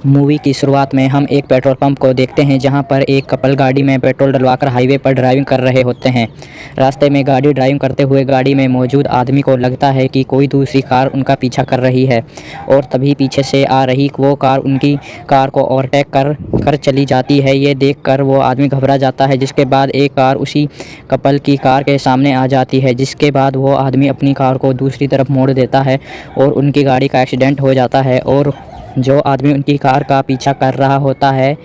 Movie की शुरुआत में हम एक पेट्रोल पंप को देखते हैं जहां पर एक कपल गाड़ी में पेट्रोल डलवाकर हाईवे पर ड्राइविंग कर रहे होते हैं। रास्ते में गाड़ी ड्राइविंग करते हुए गाड़ी में मौजूद आदमी को लगता है कि कोई दूसरी कार उनका पीछा कर रही है और तभी पीछे से आ रही वो कार उनकी कार को ओवरटेक कर चली जाती है। ये देखकर वो आदमी घबरा जाता है, जिसके बाद एक कार उसी कपल की कार के सामने आ जाती है, जिसके बाद वो आदमी अपनी कार को दूसरी तरफ मोड़ देता है और उनकी गाड़ी का एक्सीडेंट हो जाता है। और जो आदमी उनकी कार का पीछा कर रहा होता है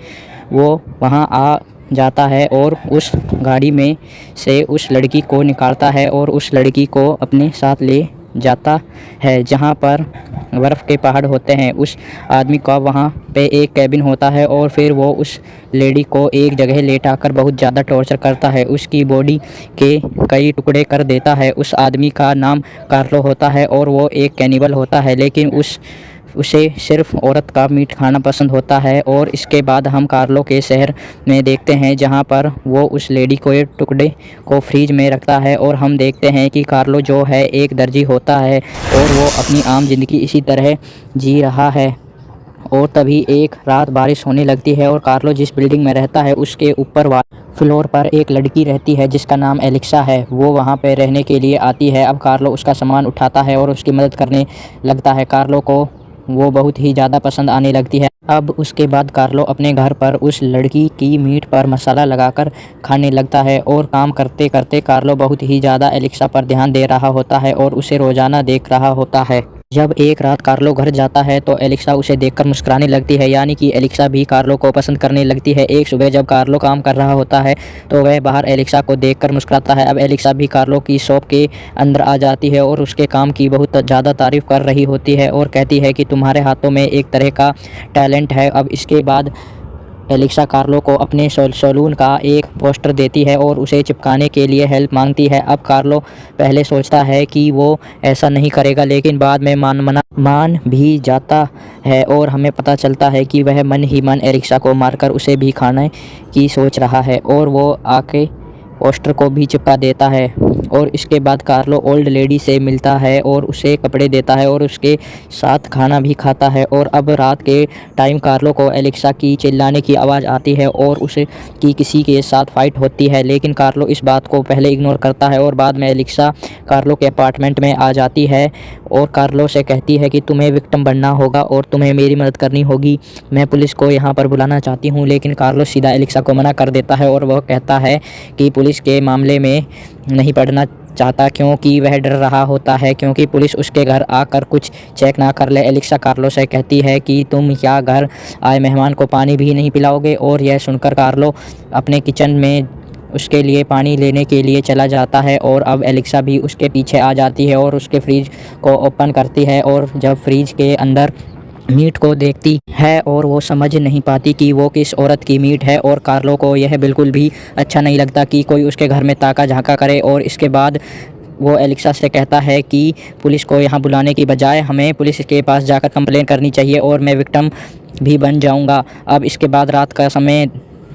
वो वहां आ जाता है और उस गाड़ी में से उस लड़की को निकालता है और उस लड़की को अपने साथ ले जाता है जहां पर बर्फ़ के पहाड़ होते हैं। उस आदमी का वहां पे एक कैबिन होता है और फिर वो उस लेडी को एक जगह लेटाकर बहुत ज़्यादा टॉर्चर करता है, उसकी बॉडी के कई टुकड़े कर देता है। उस आदमी का नाम कार्लो होता है और वो एक कैनिबल होता है, लेकिन उसे सिर्फ औरत का मीट खाना पसंद होता है। और इसके बाद हम कार्लो के शहर में देखते हैं जहां पर वो उस लेडी को एक टुकड़े को फ्रीज में रखता है और हम देखते हैं कि कार्लो जो है एक दर्जी होता है और वो अपनी आम जिंदगी इसी तरह जी रहा है। और तभी एक रात बारिश होने लगती है और कार्लो जिस बिल्डिंग में रहता है उसके ऊपर फ्लोर पर एक लड़की रहती है जिसका नाम एलिक्सा है। वो वहाँ पे रहने के लिए आती है। अब कार्लो उसका सामान उठाता है और उसकी मदद करने लगता है। कार्लो को वो बहुत ही ज़्यादा पसंद आने लगती है। अब उसके बाद कार्लो अपने घर पर उस लड़की की मीट पर मसाला लगाकर खाने लगता है और काम करते करते कार्लो बहुत ही ज़्यादा एलिक्सा पर ध्यान दे रहा होता है और उसे रोज़ाना देख रहा होता है। जब एक रात कार्लो घर जाता है तो एलिक्सा उसे देखकर मुस्कुराने लगती है, यानी कि एलिक्सा भी कार्लो को पसंद करने लगती है। एक सुबह जब कार्लो काम कर रहा होता है तो वह बाहर एलिक्सा को देखकर मुस्कुराता है। अब एलिक्सा भी कार्लो की शॉप के अंदर आ जाती है और उसके काम की बहुत ज़्यादा तारीफ़ कर रही होती है और कहती है कि तुम्हारे हाथों में एक तरह का टैलेंट है। अब इसके बाद एलिक्सा कार्लो को अपने सैलून का एक पोस्टर देती है और उसे चिपकाने के लिए हेल्प मांगती है। अब कार्लो पहले सोचता है कि वो ऐसा नहीं करेगा, लेकिन बाद में मान भी जाता है और हमें पता चलता है कि वह मन ही मन एलिक्सा को मारकर उसे भी खाने की सोच रहा है और वो आके पोस्टर को भी चिपका देता है। और इसके बाद कार्लो ओल्ड लेडी से मिलता है और उसे कपड़े देता है और उसके साथ खाना भी खाता है। और अब रात के टाइम कार्लो को एलिक्सा की चिल्लाने की आवाज़ आती है और उसे की किसी के साथ फाइट होती है, लेकिन कार्लो इस बात को पहले इग्नोर करता है और बाद में एलिक्सा कार्लो के अपार्टमेंट में आ जाती है और कार्लो से कहती है कि तुम्हें विक्टिम बनना होगा और तुम्हें मेरी मदद करनी होगी। मैं पुलिस को यहाँ पर बुलाना चाहती हूँ, लेकिन कार्लो सीधा एलिक्सा को मना कर देता है और वह कहता है कि पुलिस के मामले में नहीं पढ़ना चाहता क्योंकि वह डर रहा होता है क्योंकि पुलिस उसके घर आकर कुछ चेक ना कर ले। एलिक्सा कार्लो से कहती है कि तुम क्या घर आए मेहमान को पानी भी नहीं पिलाओगे। और यह सुनकर कार्लो अपने किचन में उसके लिए पानी लेने के लिए चला जाता है और अब एलिक्सा भी उसके पीछे आ जाती है और उसके फ्रिज को ओपन करती है और जब फ्रिज के अंदर मीट को देखती है और वो समझ नहीं पाती कि वो किस औरत की मीट है। और कार्लो को यह बिल्कुल भी अच्छा नहीं लगता कि कोई उसके घर में ताका झांका करे। और इसके बाद वो एलिक्सा से कहता है कि पुलिस को यहाँ बुलाने की बजाय हमें पुलिस के पास जाकर कंप्लेन करनी चाहिए और मैं विक्टिम भी बन जाऊँगा। अब इसके बाद रात का समय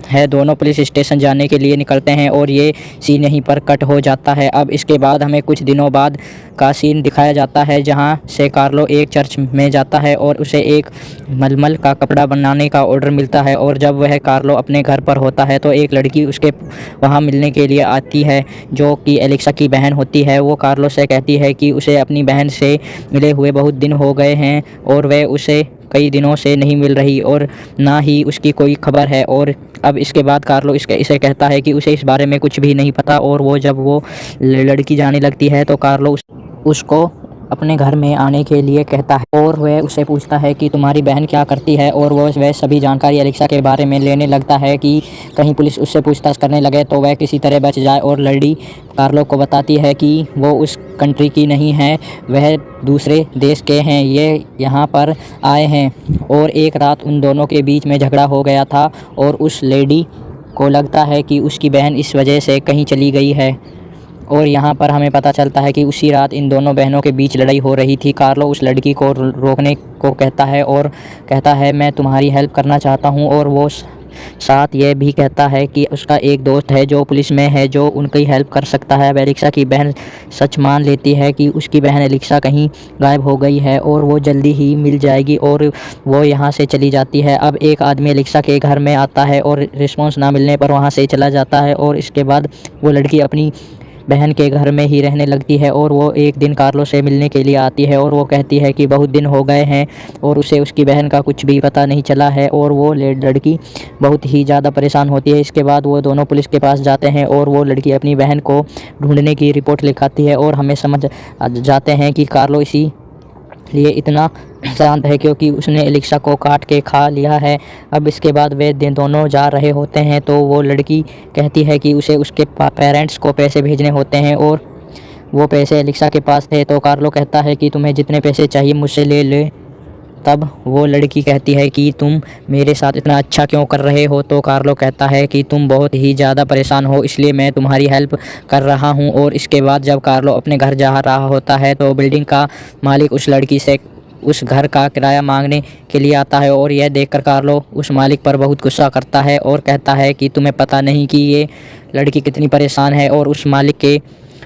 है, दोनों पुलिस स्टेशन जाने के लिए निकलते हैं और ये सीन यहीं पर कट हो जाता है। अब इसके बाद हमें कुछ दिनों बाद का सीन दिखाया जाता है जहां से कार्लो एक चर्च में जाता है और उसे एक मलमल का कपड़ा बनाने का ऑर्डर मिलता है। और जब वह कार्लो अपने घर पर होता है तो एक लड़की उसके वहां मिलने के लिए आती है जो कि एलिक्सा की बहन होती है। वो कार्लो से कहती है कि उसे अपनी बहन से मिले हुए बहुत दिन हो गए हैं और वह उसे कई दिनों से नहीं मिल रही और ना ही उसकी कोई खबर है। और अब इसके बाद कार्लो इसे कहता है कि उसे इस बारे में कुछ भी नहीं पता। और जब वो लड़की जाने लगती है तो कार्लो उसको अपने घर में आने के लिए कहता है और वह उससे पूछता है कि तुम्हारी बहन क्या करती है। और वह सभी जानकारी एलिक्सा के बारे में लेने लगता है कि कहीं पुलिस उससे पूछताछ करने लगे तो वह किसी तरह बच जाए। और लड़ी कार्लो को बताती है कि वो उस कंट्री की नहीं है, वह दूसरे देश के हैं, ये यहाँ पर आए हैं। और एक रात उन दोनों के बीच में झगड़ा हो गया था और उस लेडी को लगता है कि उसकी बहन इस वजह से कहीं चली गई है। और यहाँ पर हमें पता चलता है कि उसी रात इन दोनों बहनों के बीच लड़ाई हो रही थी। कार्लो उस लड़की को रोकने को कहता है और कहता है मैं तुम्हारी हेल्प करना चाहता हूँ। और वो साथ ये भी कहता है कि उसका एक दोस्त है जो पुलिस में है जो उनकी हेल्प कर सकता है। अब एलिक्सा की बहन सच मान लेती है कि उसकी बहन एलिक्सा कहीं गायब हो गई है और वो जल्दी ही मिल जाएगी और वो यहाँ से चली जाती है। अब एक आदमी एलिक्सा के घर में आता है और रिस्पॉन्स ना मिलने पर वहाँ से चला जाता है और इसके बाद वो लड़की अपनी बहन के घर में ही रहने लगती है और वो एक दिन कार्लो से मिलने के लिए आती है और वो कहती है कि बहुत दिन हो गए हैं और उसे उसकी बहन का कुछ भी पता नहीं चला है और वो लड़की बहुत ही ज़्यादा परेशान होती है। इसके बाद वो दोनों पुलिस के पास जाते हैं और वो लड़की अपनी बहन को ढूंढने की रिपोर्ट लिखाती है और हमें समझ जाते हैं कि कार्लो इसी लिए इतना शांत है क्योंकि उसने एलिक्सा को काट के खा लिया है। अब इसके बाद वे दोनों जा रहे होते हैं तो वो लड़की कहती है कि उसे उसके पेरेंट्स को पैसे भेजने होते हैं और वो पैसे एलिक्सा के पास थे। तो कार्लो कहता है कि तुम्हें जितने पैसे चाहिए मुझसे ले ले। तब वो लड़की कहती है कि तुम मेरे साथ इतना अच्छा क्यों कर रहे हो। तो कार्लो कहता है कि तुम बहुत ही ज़्यादा परेशान हो इसलिए मैं तुम्हारी हेल्प कर रहा हूँ। और इसके बाद जब कार्लो अपने घर जा रहा होता है तो बिल्डिंग का मालिक उस लड़की से उस घर का किराया मांगने के लिए आता है और यह देखकर कार्लो उस मालिक पर बहुत गुस्सा करता है और कहता है कि तुम्हें पता नहीं कि ये लड़की कितनी परेशान है। और उस मालिक के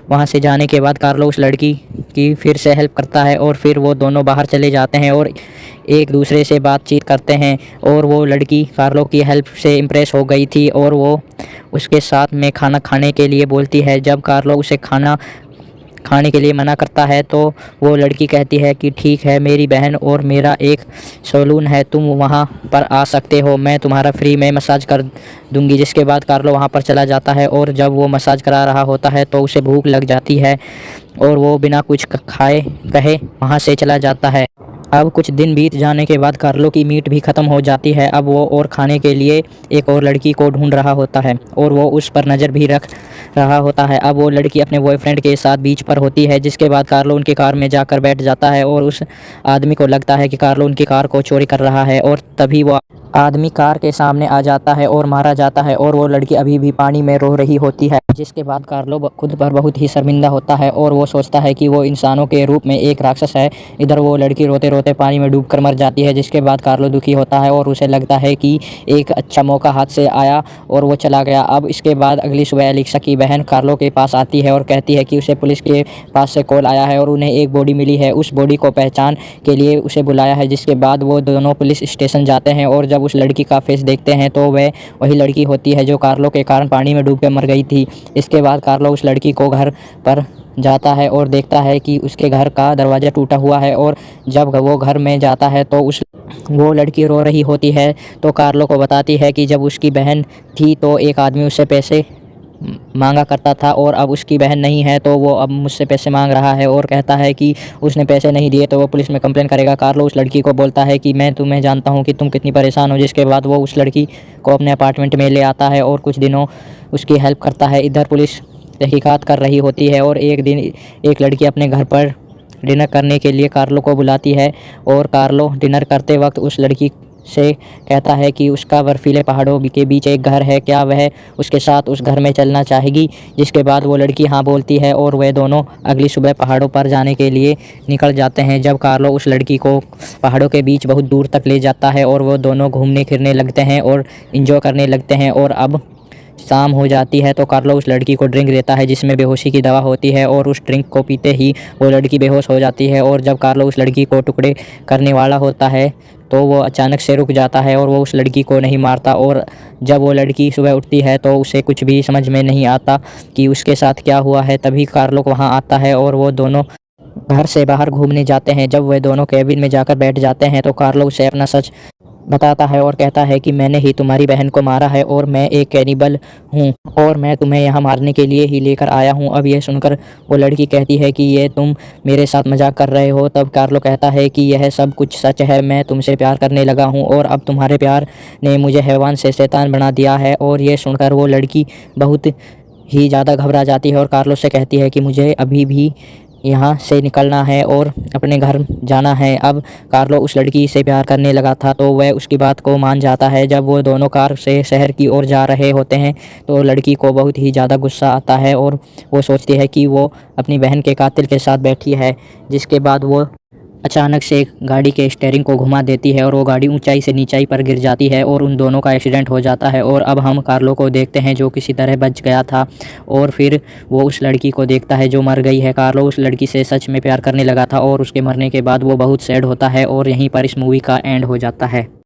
वहाँ से जाने के बाद कार्लो उस लड़की की फिर से हेल्प करता है और फिर वो दोनों बाहर चले जाते हैं और एक दूसरे से बातचीत करते हैं। और वो लड़की कार्लो की हेल्प से इम्प्रेस हो गई थी और वो उसके साथ में खाना खाने के लिए बोलती है। जब कार्लो उसे खाना खाने के लिए मना करता है तो वो लड़की कहती है कि ठीक है, मेरी बहन और मेरा एक सैलून है, तुम वहाँ पर आ सकते हो, मैं तुम्हारा फ्री में मसाज कर दूंगी। जिसके बाद कार्लो वहाँ पर चला जाता है और जब वो मसाज करा रहा होता है तो उसे भूख लग जाती है और वो बिना कुछ खाए कहे वहाँ से चला जाता है। अब कुछ दिन बीत जाने के बाद कार्लो की मीट भी ख़त्म हो जाती है। अब वो और खाने के लिए एक और लड़की को ढूंढ रहा होता है और वो उस पर नज़र भी रख रहा होता है। अब वो लड़की अपने बॉयफ्रेंड के साथ बीच पर होती है। जिसके बाद कार्लो उनकी कार में जाकर बैठ जाता है और उस आदमी को लगता है कि कार्लो उनकी कार को चोरी कर रहा है और तभी वो आदमी कार के सामने आ जाता है और मारा जाता है और वो लड़की अभी भी पानी में रो रही होती है। जिसके बाद कार्लो खुद पर बहुत ही शर्मिंदा होता है और वो सोचता है कि वो इंसानों के रूप में एक राक्षस है। इधर वो लड़की रोते रोते पानी में डूबकर मर जाती है। जिसके बाद कार्लो दुखी होता है और उसे लगता है कि एक अच्छा मौका हाथ से आया और वो चला गया। अब इसके बाद अगली सुबह एलिक्सा की बहन कार्लो के पास आती है और कहती है कि उसे पुलिस के पास से कॉल आया है और उन्हें एक बॉडी मिली है। उस बॉडी को पहचान के लिए उसे बुलाया है। जिसके बाद वो दोनों पुलिस स्टेशन जाते हैं और जब उस लड़की का फेस देखते हैं तो वह वही लड़की होती है जो कार्लो के कारण पानी में डूब कर मर गई थी। इसके बाद कार्लो उस लड़की को घर पर जाता है और देखता है कि उसके घर का दरवाज़ा टूटा हुआ है और जब वो घर में जाता है तो वो लड़की रो रही होती है। तो कार्लो को बताती है कि जब उसकी बहन थी तो एक आदमी उससे पैसे मांगा करता था और अब उसकी बहन नहीं है तो वो अब मुझसे पैसे मांग रहा है और कहता है कि उसने पैसे नहीं दिए तो वो पुलिस में कंप्लेन करेगा। कार्लो उस लड़की को बोलता है कि मैं तुम्हें जानता हूँ कि तुम कितनी परेशान हो। जिसके बाद वो उस लड़की को अपने अपार्टमेंट में ले आता है और कुछ दिनों उसकी हेल्प करता है। इधर पुलिस तहकीकात कर रही होती है और एक दिन एक लड़की अपने घर पर डिनर करने के लिए कार्लो को बुलाती है और कार्लो डिनर करते वक्त उस लड़की से कहता है कि उसका बर्फीले पहाड़ों के बीच एक घर है, क्या वह उसके साथ उस घर में चलना चाहेगी। जिसके बाद वो लड़की हाँ बोलती है और वे दोनों अगली सुबह पहाड़ों पर जाने के लिए निकल जाते हैं। जब कार्लो उस लड़की को पहाड़ों के बीच बहुत दूर तक ले जाता है और वो दोनों घूमने फिरने लगते हैं और इंजॉय करने लगते हैं और अब शाम हो जाती है तो कार्लो उस लड़की को ड्रिंक देता है जिसमें बेहोशी की दवा होती है और उस ड्रिंक को पीते ही वो लड़की बेहोश हो जाती है। और जब कार्लो उस लड़की को टुकड़े करने वाला होता है तो वो अचानक से रुक जाता है और वो उस लड़की को नहीं मारता। और जब वो लड़की सुबह उठती है तो उसे कुछ भी समझ में नहीं आता कि उसके साथ क्या हुआ है। तभी कार्लो वहाँ आता है और वो दोनों घर से बाहर घूमने जाते हैं। जब वे दोनों केबिन में जाकर बैठ जाते हैं तो कार्लो उसे अपना सच बताता है और कहता है कि मैंने ही तुम्हारी बहन को मारा है और मैं एक कैनिबल हूँ और मैं तुम्हें यहाँ मारने के लिए ही लेकर आया हूँ। अब यह सुनकर वो लड़की कहती है कि ये तुम मेरे साथ मजाक कर रहे हो। तब कार्लो कहता है कि यह सब कुछ सच है, मैं तुमसे प्यार करने लगा हूँ और अब तुम्हारे प्यार ने मुझे हैवान से शैतान बना दिया है। और ये सुनकर वो लड़की बहुत ही ज़्यादा घबरा जाती है और कार्लो से कहती है कि मुझे अभी भी यहाँ से निकलना है और अपने घर जाना है। अब कार्लो उस लड़की से प्यार करने लगा था तो वह उसकी बात को मान जाता है। जब वो दोनों कार से शहर की ओर जा रहे होते हैं तो लड़की को बहुत ही ज़्यादा गुस्सा आता है और वो सोचती है कि वो अपनी बहन के कातिल के साथ बैठी है। जिसके बाद वो अचानक से गाड़ी के स्टीयरिंग को घुमा देती है और वो गाड़ी ऊंचाई से नीचाई पर गिर जाती है और उन दोनों का एक्सीडेंट हो जाता है। और अब हम कार्लो को देखते हैं जो किसी तरह बच गया था और फिर वो उस लड़की को देखता है जो मर गई है। कार्लो उस लड़की से सच में प्यार करने लगा था और उसके मरने के बाद वो बहुत सैड होता है और यहीं पर इस मूवी का एंड हो जाता है।